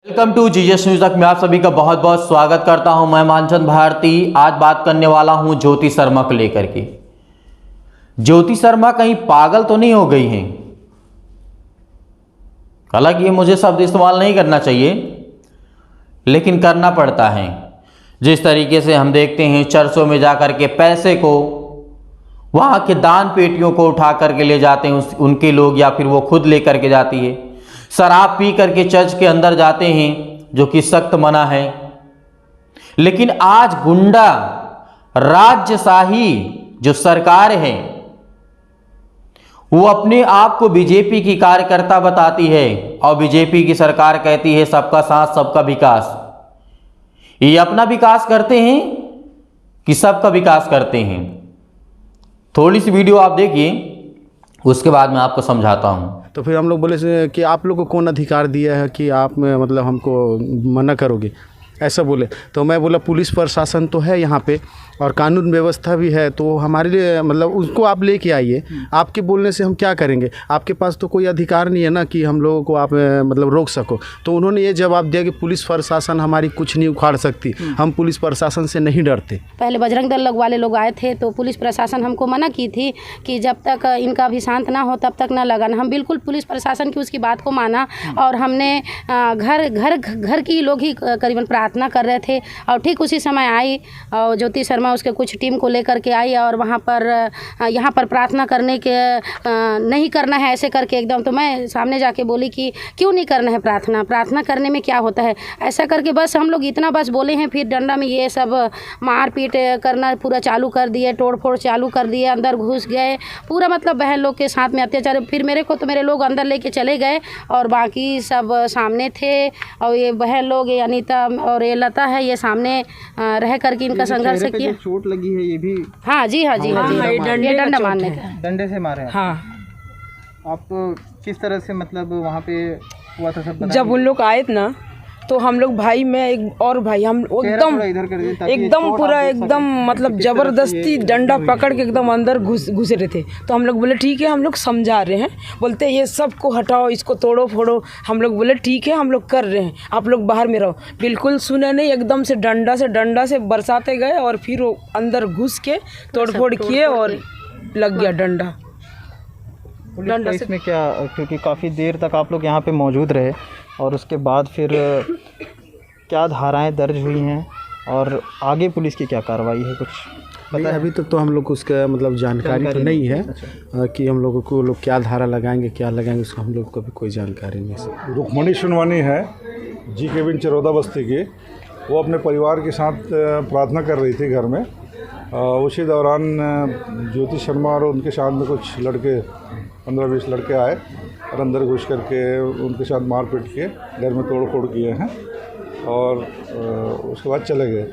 Welcome to GS news तक में आप सभी का बहुत बहुत स्वागत करता हूं। मैं मानचंद भारती आज बात करने वाला हूं ज्योति शर्मा को लेकर के। ज्योति शर्मा कहीं पागल तो नहीं हो गई हैं? हालांकि ये मुझे शब्द इस्तेमाल नहीं करना चाहिए, लेकिन करना पड़ता है। जिस तरीके से हम देखते हैं चर्चों में जाकर के पैसे को, वहां के दान पेटियों को उठा करके ले जाते हैं उनके लोग, या फिर वो खुद लेकर के जाती है। शराब पी करके चर्च के अंदर जाते हैं, जो कि सख्त मना है। लेकिन आज गुंडा राजशाही जो सरकार है, वो अपने आप को बीजेपी की कार्यकर्ता बताती है और बीजेपी की सरकार कहती है सबका साथ सबका विकास। ये अपना विकास करते हैं कि सबका विकास करते हैं? थोड़ी सी वीडियो आप देखिए, उसके बाद मैं आपको समझाता हूं। तो फिर हम लोग बोले कि आप लोग को कौन अधिकार दिया है कि आप मतलब हमको मना करोगे, ऐसा बोले। तो मैं बोला पुलिस प्रशासन तो है यहाँ पे और कानून व्यवस्था भी है, तो हमारे लिए मतलब उसको आप लेके आइए। आपके बोलने से हम क्या करेंगे? आपके पास तो कोई अधिकार नहीं है ना कि हम लोगों को आप मतलब रोक सको। तो उन्होंने ये जवाब दिया कि पुलिस प्रशासन हमारी कुछ नहीं उखाड़ सकती, हम पुलिस प्रशासन से नहीं डरते। पहले बजरंग दल वाले लोग आए थे तो पुलिस प्रशासन हमको मना की थी कि जब तक इनका अभी शांत ना हो तब तक ना लगाना। हम बिल्कुल पुलिस प्रशासन की उसकी बात को माना और हमने घर की लोग ही करीबन प्रार्थना कर रहे थे। और ठीक उसी समय आई और ज्योति शर्मा उसके कुछ टीम को लेकर के आई और वहाँ पर यहाँ पर प्रार्थना करने के नहीं करना है ऐसे करके एकदम। तो मैं सामने जाके बोली कि क्यों नहीं करना है प्रार्थना करने में क्या होता है, ऐसा करके बस हम लोग इतना बस बोले हैं। फिर डंडा में ये सब मारपीट करना पूरा चालू कर दिए, तोड़फोड़ चालू कर दिए, अंदर घुस गए पूरा, मतलब बहन लोग के साथ में अत्याचार। फिर मेरे को तो मेरे लोग अंदर लेके चले गए और बाकी सब सामने थे। और ये बहन लोग, ये अनीता और ये लता है, ये सामने रह करके इनका संघर्ष किया। चोट लगी है ये भी? हाँ जी, हाँ जी, हाँ जी, ये डंडा मारने का, डंडे से मारे हैं। हाँ। आप किस तरह से मतलब वहाँ पे हुआ था सब? जब उन लोग आए ना तो हम लोग भाई, मैं एक और भाई, हम एकदम पूरा एकदम मतलब ज़बरदस्ती डंडा पकड़ के एकदम अंदर घुसे रहे थे। तो हम लोग बोले ठीक है, हम लोग समझा रहे हैं। बोलते ये सब को हटाओ, इसको तोड़ो फोड़ो। हम लोग बोले ठीक है, हम लोग कर रहे हैं, आप लोग बाहर में रहो। बिल्कुल सुने नहीं, एकदम से डंडा से बरसाते गए और फिर वो अंदर घुस के तोड़फोड़ किए और लग गया डंडा। डंडा से इसमें क्या, क्योंकि काफ़ी देर तक आप लोग यहाँ पे मौजूद रहे और उसके बाद फिर क्या धाराएं दर्ज हुई हैं और आगे पुलिस की क्या कार्रवाई है, कुछ बताइए। अभी तक तो हम लोग उसका मतलब जानकारी तो नहीं है। अच्छा। कि हम लोगों को लोग क्या धारा लगाएंगे क्या लगाएंगे, उसका हम लोग को भी कोई जानकारी नहीं है। रुक्मणी सोनवानी है जी केबिन चरौदा बस्ती की। वो अपने परिवार के साथ प्रार्थना कर रही थी घर में। उसी दौरान ज्योति शर्मा और उनके साथ में कुछ लड़के 15-20 लड़के आए और अंदर घुस करके उनके साथ मारपीट किए, घर में तोड़ फोड़ किए हैं और उसके बाद चले गए।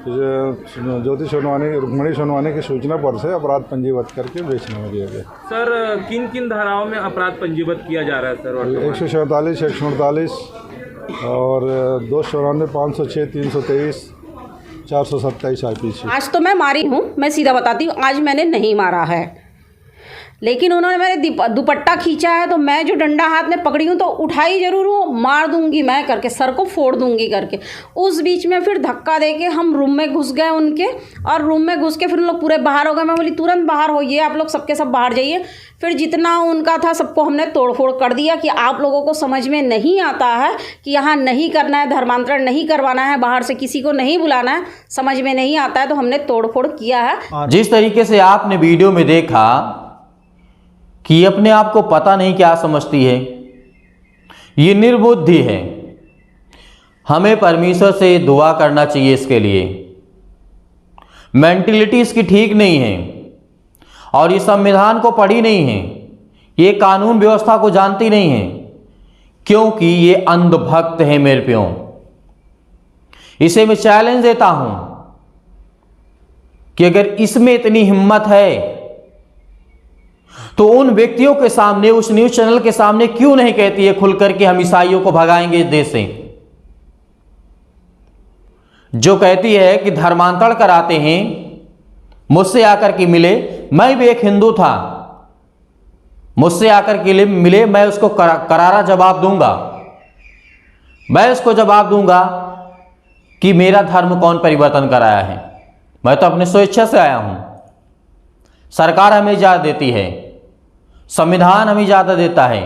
ज्योति सोनवानी, रुक्मणी सोनवानी की सूचना पर से अपराध पंजीबद्ध करके बेचने में दिया गया। सर किन किन धाराओं में अपराध पंजीबद्ध किया जा रहा है सर? 147, 148 और 294, 506, 323, 427 IPC। आज तो मैं मारी हूँ, मैं सीधा बताती हूँ, आज मैंने नहीं मारा है। लेकिन उन्होंने मेरे दुपट्टा खींचा है तो मैं जो डंडा हाथ में पकड़ी हूँ तो उठाई जरूर हूँ, मार दूंगी मैं करके, सर को फोड़ दूंगी करके। उस बीच में फिर धक्का देके हम रूम में घुस गए उनके, और रूम में घुस के फिर उन लोग पूरे बाहर हो गए। मैं बोली तुरंत बाहर होइए, आप लोग सबके सब बाहर जाइए। फिर जितना उनका था सबको हमने तोड़फोड़ कर दिया कि आप लोगों को समझ में नहीं आता है कि यहाँ नहीं करना है, धर्मांतरण नहीं करवाना है, बाहर से किसी को नहीं बुलाना है, समझ में नहीं आता है, तो हमने तोड़फोड़ किया है। जिस तरीके से आपने वीडियो में देखा कि अपने आप को पता नहीं क्या समझती है, ये निर्बुद्धि है। हमें परमेश्वर से दुआ करना चाहिए इसके लिए। मेंटलिटी इसकी ठीक नहीं है और ये संविधान को पढ़ी नहीं है, ये कानून व्यवस्था को जानती नहीं है, क्योंकि ये अंधभक्त है मेरे प्यो। इसे मैं चैलेंज देता हूं कि अगर इसमें इतनी हिम्मत है तो उन व्यक्तियों के सामने, उस न्यूज चैनल के सामने क्यों नहीं कहती है खुल करके हम ईसाइयों को भगाएंगे इस देश से? जो कहती है कि धर्मांतरण कराते हैं, मुझसे आकर के मिले, मैं भी एक हिंदू था, मुझसे आकर के लिए मिले, मैं उसको करारा जवाब दूंगा। मैं उसको जवाब दूंगा कि मेरा धर्म कौन परिवर्तन कराया है। मैं तो अपने स्वेच्छा से आया हूं। सरकार हमें इजाजत देती है, संविधान हमें इजाजत देता है,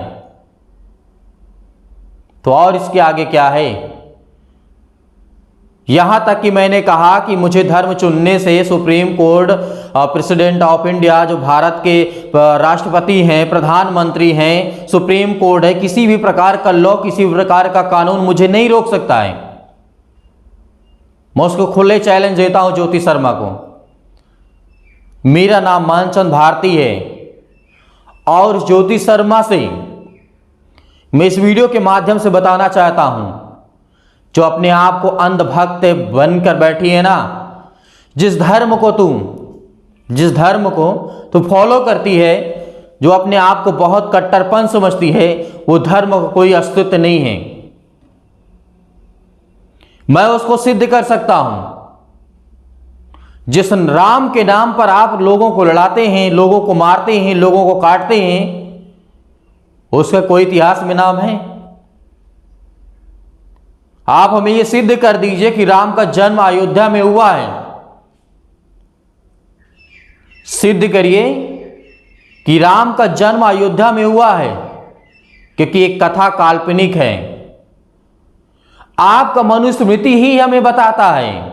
तो और इसके आगे क्या है। यहां तक कि मैंने कहा कि मुझे धर्म चुनने से supreme court, president of India जो भारत के राष्ट्रपति हैं, प्रधानमंत्री हैं, सुप्रीम कोर्ट है, किसी भी प्रकार का लॉ, किसी भी प्रकार का कानून मुझे नहीं रोक सकता है। मैं उसको खुले चैलेंज देता हूं ज्योति शर्मा को। मेरा नाम मानचंद भारती है और ज्योति शर्मा से मैं इस वीडियो के माध्यम से बताना चाहता हूं, जो अपने आप को अंधभक्त बनकर बैठी है ना, जिस धर्म को तू फॉलो करती है, जो अपने आप को बहुत कट्टरपन समझती है, वो धर्म का कोई अस्तित्व नहीं है। मैं उसको सिद्ध कर सकता हूं। जिस राम के नाम पर आप लोगों को लड़ाते हैं, लोगों को मारते हैं, लोगों को काटते हैं, उसका कोई इतिहास में नाम है? आप हमें यह सिद्ध कर दीजिए कि राम का जन्म अयोध्या में हुआ है। सिद्ध करिए कि राम का जन्म अयोध्या में हुआ है, क्योंकि एक कथा काल्पनिक है। आपका मनुस्मृति ही हमें बताता है,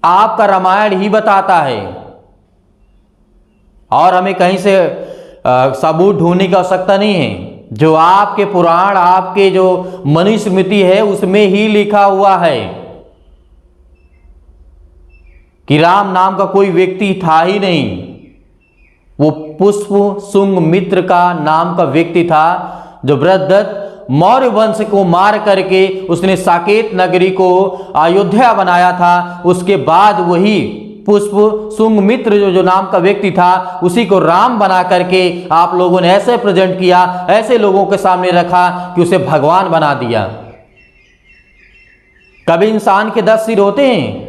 आपका रामायण ही बताता है, और हमें कहीं से सबूत ढूंढने की आवश्यकता नहीं है। जो आपके पुराण, आपके जो मनुस्मृति है, उसमें ही लिखा हुआ है कि राम नाम का कोई व्यक्ति था ही नहीं। वो पुष्प सुंग मित्र का नाम का व्यक्ति था, जो वृद्धदत्त मौर्य वंश को मार करके उसने साकेत नगरी को अयोध्या बनाया था। उसके बाद वही पुष्प सुंग मित्र जो नाम का व्यक्ति था, उसी को राम बना करके आप लोगों ने ऐसे प्रेजेंट किया, ऐसे लोगों के सामने रखा कि उसे भगवान बना दिया। कभी इंसान के 10 सिर होते हैं?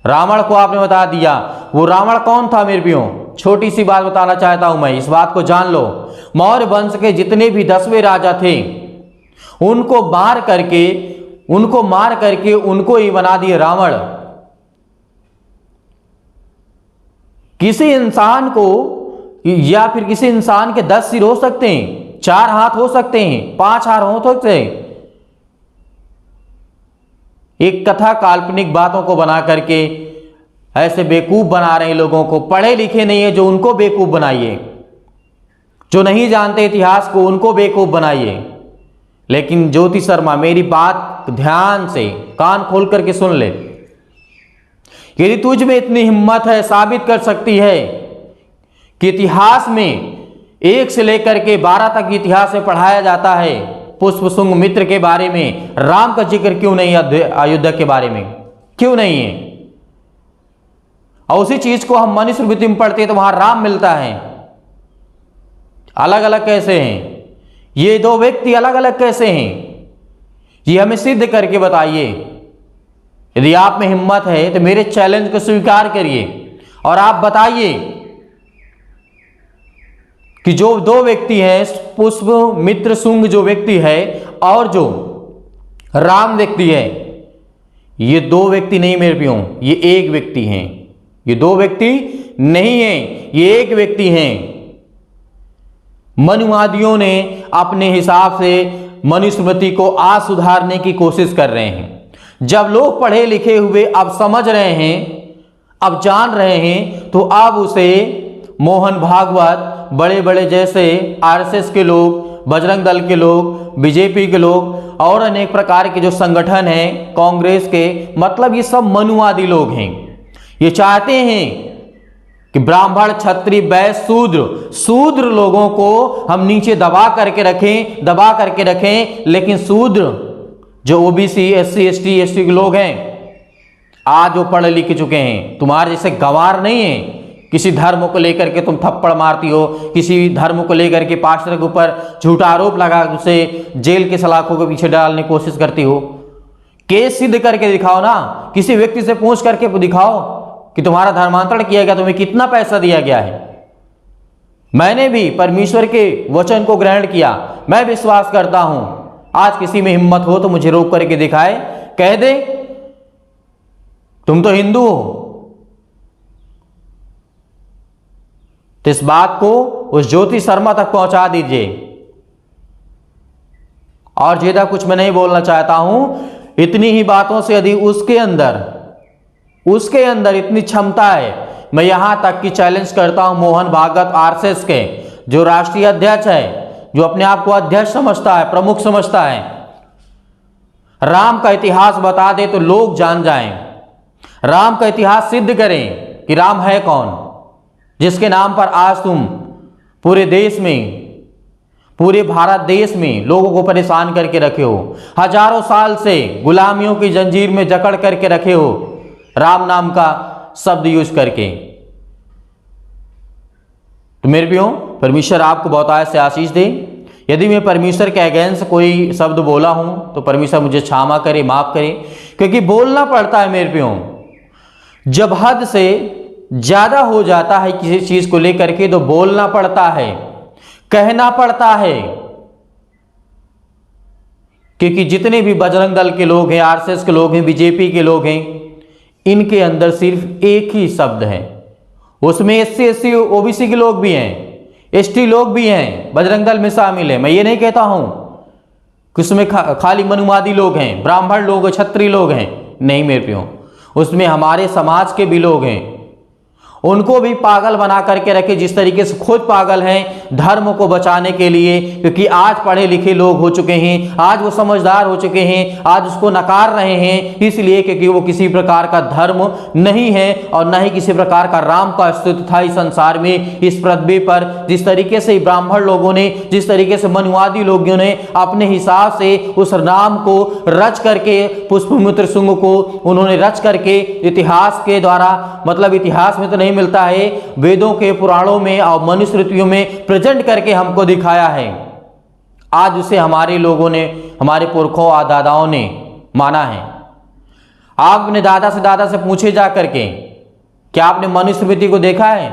रावण को आपने बता दिया। वो रावण कौन था मेरे प्रियो? छोटी सी बात बताना चाहता हूं मैं, इस बात को जान लो। मौर्य वंश के जितने भी 10वें राजा थे, उनको मार करके उनको ही बना दिए रावण। किसी इंसान को, या फिर किसी इंसान के 10 सिर हो सकते हैं, 4 हाथ हो सकते हैं, 5 हाथ हो सकते हैं। एक कथा काल्पनिक बातों को बना करके ऐसे बेवकूफ बना रहे हैं लोगों को। पढ़े लिखे नहीं है जो उनको बेवकूफ बनाइए, जो नहीं जानते इतिहास को उनको बेवकूफ बनाइए। लेकिन ज्योति शर्मा, मेरी बात ध्यान से कान खोल करके सुन ले। यदि तुझ में इतनी हिम्मत है, साबित कर सकती है कि इतिहास में 1 से लेकर के 12 तक इतिहास में पढ़ाया जाता है, पुष्प सुंग मित्र के बारे में राम का जिक्र क्यों नहीं है? अयोध्या के बारे में क्यों नहीं है? और उसी चीज को हम मनुस्मृति में पढ़ते हैं तो वहां राम मिलता है। अलग अलग कैसे हैं ये 2 व्यक्ति? अलग अलग कैसे हैं? ये हमें सिद्ध करके बताइए। यदि आप में हिम्मत है तो मेरे चैलेंज को स्वीकार करिए और आप बताइए कि जो 2 व्यक्ति हैं, पुष्प मित्र सुंग जो व्यक्ति है और जो राम व्यक्ति है, ये 2 व्यक्ति नहीं मेरे प्रियो, ये एक व्यक्ति हैं। ये 2 व्यक्ति नहीं हैं, ये एक व्यक्ति हैं। मनुवादियों ने अपने हिसाब से मनुस्मृति को आज सुधारने की कोशिश कर रहे हैं। जब लोग पढ़े लिखे हुए अब समझ रहे हैं, अब जान रहे हैं, तो अब उसे मोहन भागवत, बड़े बड़े जैसे आरएसएस के लोग, बजरंग दल के लोग, बीजेपी के लोग और अनेक प्रकार के जो संगठन हैं, कांग्रेस के, मतलब ये सब मनुवादी लोग हैं। ये चाहते हैं कि ब्राह्मण, क्षत्रिय, वैश्य, शूद्र लोगों को हम नीचे दबा करके रखें, लेकिन शूद्र जो ओबीसी, एससी, एसटी के लोग हैं, आज वो पढ़ लिख चुके हैं, तुम्हारे जैसे गंवार नहीं है। किसी धर्म को लेकर के तुम थप्पड़ मारती हो, किसी धर्म को लेकर के पास्टर के ऊपर झूठा आरोप लगा उसे जेल के सलाखों के पीछे डालने की कोशिश करती हो। केस सिद्ध करके दिखाओ ना, किसी व्यक्ति से पूछ करके दिखाओ कि तुम्हारा धर्मांतरण किया गया, तुम्हें कितना पैसा दिया गया है। मैंने भी परमेश्वर के वचन को ग्रहण किया, मैं विश्वास करता हूं आज किसी में हिम्मत हो तो मुझे रोक करके दिखाए, कह दे तुम तो हिंदू हो। तो इस बात को उस ज्योति शर्मा तक पहुंचा दीजिए। और ज्यादा कुछ मैं नहीं बोलना चाहता हूं, इतनी ही बातों से यदि उसके अंदर इतनी क्षमता है, मैं यहां तक कि चैलेंज करता हूं मोहन भागवत आरएसएस के जो राष्ट्रीय अध्यक्ष है, जो अपने आप को अध्यक्ष समझता है, प्रमुख समझता है, राम का इतिहास बता दे तो लोग जान जाएं। राम का इतिहास सिद्ध करें कि राम है कौन, जिसके नाम पर आज तुम पूरे देश में, पूरे भारत देश में लोगों को परेशान करके रखे हो, हजारों साल से गुलामियों की जंजीर में जकड़ करके रखे हो, राम नाम का शब्द यूज करके। तो मेरे प्रियो, परमेश्वर आपको बहुत आयत से आशीष दे। यदि मैं परमेश्वर के अगेंस्ट कोई शब्द बोला हूं तो परमेश्वर मुझे क्षमा करे, माफ करे, क्योंकि बोलना पड़ता है मेरे प्रियो। जब हद से ज्यादा हो जाता है किसी चीज को लेकर के तो बोलना पड़ता है, कहना पड़ता है, क्योंकि जितने भी बजरंग दल के लोग हैं, आरएसएस के लोग हैं, बीजेपी के लोग हैं, इनके अंदर सिर्फ एक ही शब्द है। उसमें SC OBC के लोग भी हैं, ST लोग भी हैं, बजरंग दल में शामिल है। मैं ये नहीं कहता हूं कि उसमें खाली मनुवादी लोग हैं, ब्राह्मण लोग, क्षत्रिय लोग हैं, नहीं मेरे प्रियो, उसमें हमारे समाज के भी लोग हैं। उनको भी पागल बना करके रखे, जिस तरीके से खुद पागल हैं धर्म को बचाने के लिए, क्योंकि आज पढ़े लिखे लोग हो चुके हैं, आज वो समझदार हो चुके हैं, आज उसको नकार रहे हैं, इसलिए क्योंकि वो किसी प्रकार का धर्म नहीं है और न ही किसी प्रकार का राम का अस्तित्व था इस संसार में, इस पृथ्वी पर। जिस तरीके से ब्राह्मण लोगों ने, जिस तरीके से मनुवादी लोगों ने अपने हिसाब से उस राम को रच करके, पुष्पमित्र शुंग को उन्होंने रच करके इतिहास के द्वारा, मतलब इतिहास में तो नहीं मिलता है, वेदों के पुराणों में और मनुस्मृतियों में प्रेजेंट करके हमको दिखाया है। आज उसे हमारे लोगों ने, हमारे पुरखों और दादाओं ने माना है। आप अपने दादा से पूछे जा करके, क्या आपने मनुस्मृति को देखा है?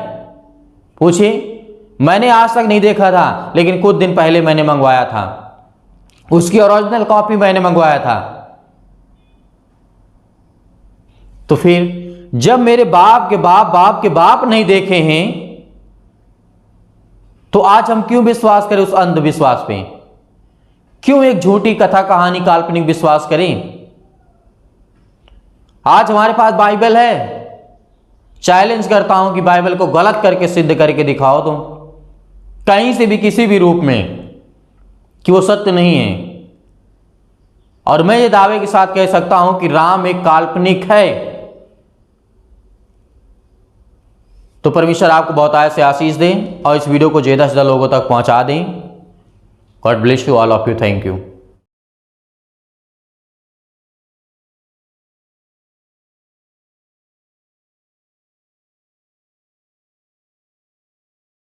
पूछिए। मैंने आज तक नहीं देखा था, लेकिन कुछ दिन पहले मैंने मंगवाया था, उसकी ओरिजिनल कॉपी मैंने मंगवाया था। तो फिर जब मेरे बाप के बाप नहीं देखे हैं तो आज हम क्यों विश्वास करें उस अंधविश्वास पे? क्यों एक झूठी कथा कहानी काल्पनिक विश्वास करें? आज हमारे पास बाइबल है, चैलेंज करता हूं कि बाइबल को गलत करके सिद्ध करके दिखाओ तुम कहीं से भी, किसी भी रूप में, कि वो सत्य नहीं है। और मैं ये दावे के साथ कह सकता हूं कि राम एक काल्पनिक है। तो परमेश्वर आपको बहुत आयत से आशीष दें और इस वीडियो को ज़्यादा से ज़्यादा लोगों तक पहुंचा दें। God bless you all of you. Thank you.